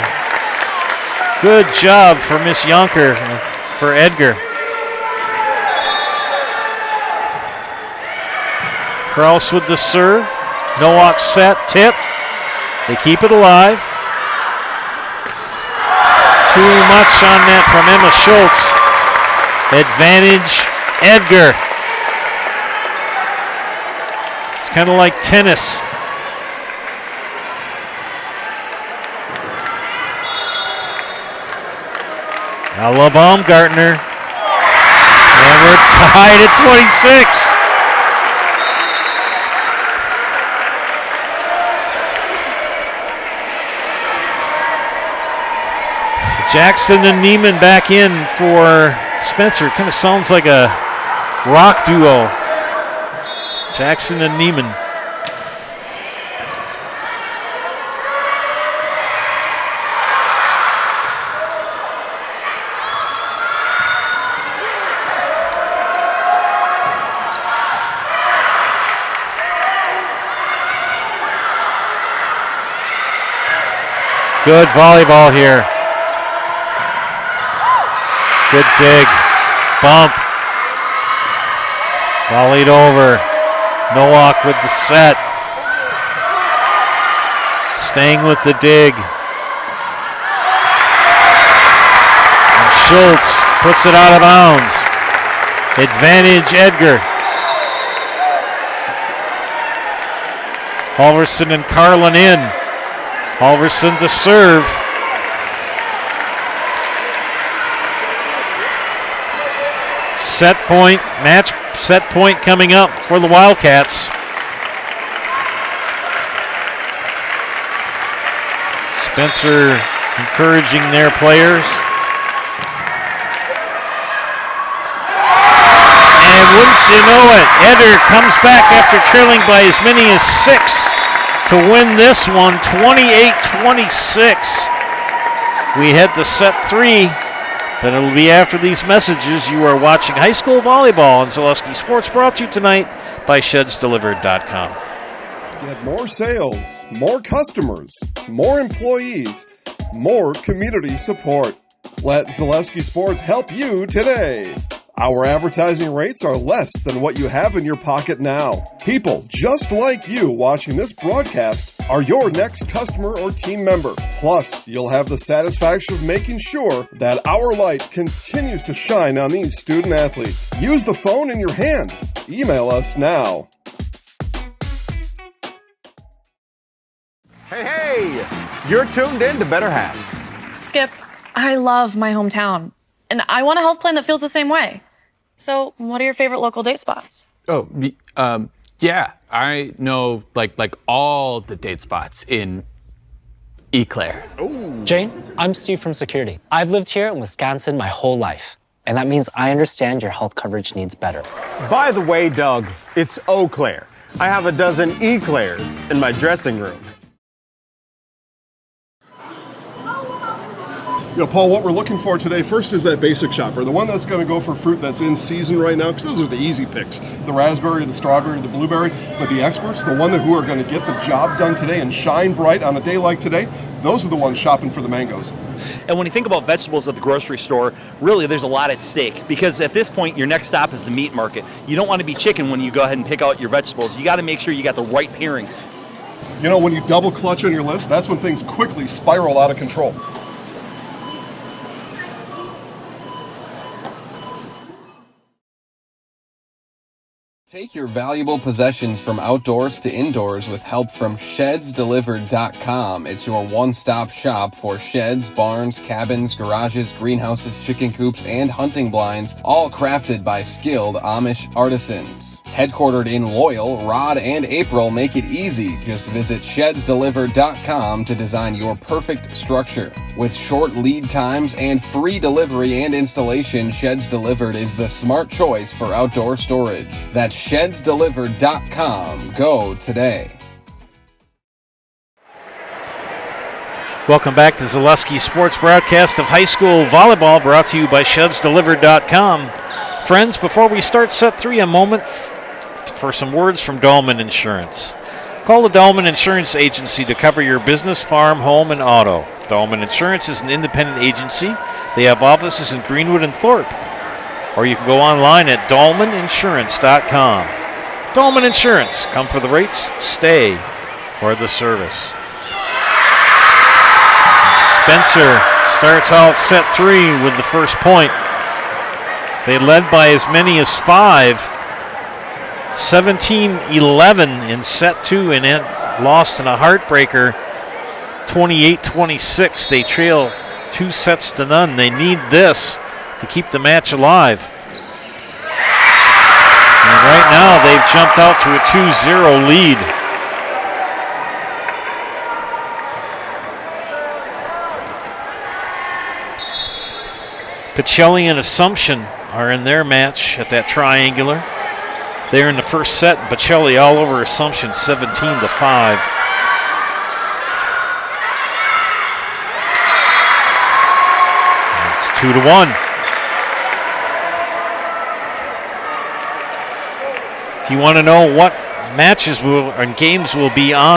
Good job for Miss Yonker for Edgar. Kraus with the serve. Nowak set, tip. They keep it alive. Too much on that from Emma Schultz. Advantage, Edgar. It's kind of like tennis. Ella Baumgartner. And we're tied at 26. Jackson and Neiman back in for Spencer. Kind of sounds like a rock duo. Jackson and Neiman. Good volleyball here. Good dig. Bump. Volleyed over. Nowak with the set. Staying with the dig. And Schultz puts it out of bounds. Advantage, Edgar. Halverson and Carlin in. Halverson to serve. Set point, match set point coming up for the Wildcats. Spencer encouraging their players. And wouldn't you know it, Edgar comes back after trailing by as many as 6 to win this one, 28-26. We head to set 3. But it'll be after these messages. You are watching high school volleyball on Zaleski Sports, brought to you tonight by ShedsDelivered.com. Get more sales, more customers, more employees, more community support. Let Zaleski Sports help you today. Our advertising rates are less than what you have in your pocket now. People just like you watching this broadcast are your next customer or team member. Plus, you'll have the satisfaction of making sure that our light continues to shine on these student athletes. Use the phone in your hand. Email us now. Hey, you're tuned in to Better Halves. Skip, I love my hometown, and I want a health plan that feels the same way. So, what are your favorite local date spots? Oh, yeah, I know like all the date spots in Eclair. Jane, I'm Steve from security. I've lived here in Wisconsin my whole life, and that means I understand your health coverage needs better. By the way, Doug, it's Eau Claire. I have a dozen Eclairs in my dressing room. You know, Paul, what we're looking for today first is that basic shopper, the one that's going to go for fruit that's in season right now, because those are the easy picks, the raspberry, the strawberry, the blueberry. But the experts, the one who are going to get the job done today and shine bright on a day like today, those are the ones shopping for the mangoes. And when you think about vegetables at the grocery store, really there's a lot at stake, because at this point your next stop is the meat market. You don't want to be chicken when you go ahead and pick out your vegetables. You got to make sure you got the right pairing. You know, when you double clutch on your list, that's when things quickly spiral out of control. Take your valuable possessions from outdoors to indoors with help from ShedsDelivered.com. It's your one-stop shop for sheds, barns, cabins, garages, greenhouses, chicken coops, and hunting blinds, all crafted by skilled Amish artisans. Headquartered in Loyal, Rod and April make it easy. Just visit ShedsDelivered.com to design your perfect structure. With short lead times and free delivery and installation, Sheds Delivered is the smart choice for outdoor storage. That's ShedsDelivered.com. Go today. Welcome back to Zaleski Sports broadcast of high school volleyball, brought to you by ShedsDelivered.com. Friends, before we start set 3, a moment for some words from Dolman Insurance. Call the Dolman Insurance Agency to cover your business, farm, home, and auto. Dolman Insurance is an independent agency. They have offices in Greenwood and Thorpe. Or you can go online at dolmaninsurance.com. Dolman Insurance. Come for the rates, stay for the service. Spencer starts out set 3 with the first point. They led by as many as 5. 17-11 in set 2 and then lost in a heartbreaker 28-26. They trail 2 sets to none. They need this to keep the match alive. And right now they've jumped out to a 2-0 lead. Pacelli and Assumption are in their match at that triangular. They're in the first set. Pacelli all over Assumption, 17-5. It's 2-1. If you want to know what matches and games will be on